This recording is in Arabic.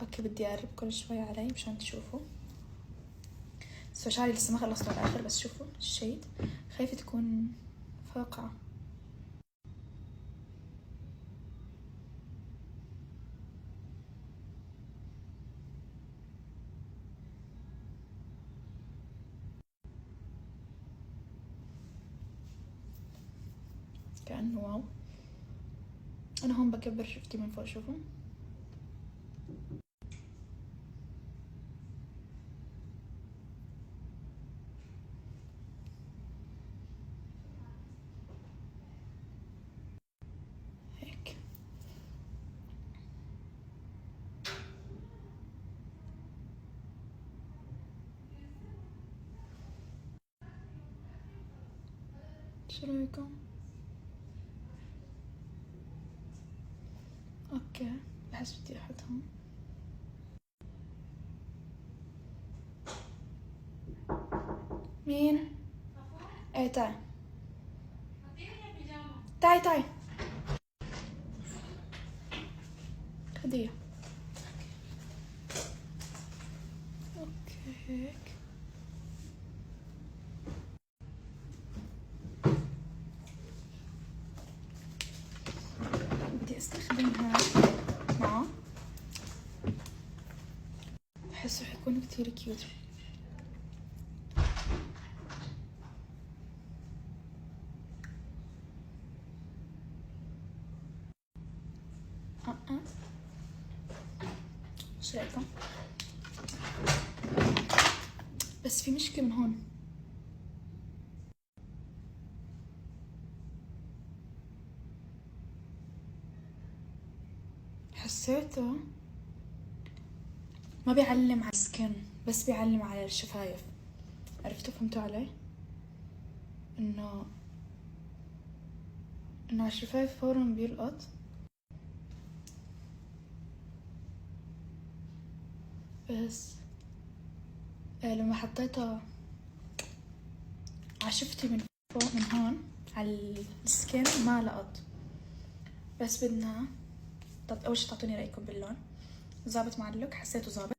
اوكي بدي اقرب كل شوي علي مشان تشوفوا. بس شعري لسه ما خلصت على الاخر، بس شوفوا الشيد، خايفة تكون فاقعة. كأنه واو. انا هون بكبر شفتي من فوق، شوفوا هيك. شو رايكم؟ اوكي بحس بدي احط هون. مين؟ ايه تعي تعي تعي خديها. اوكي هيك. بدي استخدمها معه، بحسه حيكون كتير كيوت. ايش رايكم؟ بس في مشكلة من هون، حسيته ما بيعلم على السكن بس بيعلم على الشفايف. عرفتوا؟ فهمتوا علي؟ انه على الشفايف فورا بيلقط. بس لما حطيته على شفتي من فوق من هون على السكن ما لقط. بس بدنا اول شي تعطوني رايكم باللون. ظابط مع اللوك؟ حسيته ظابط.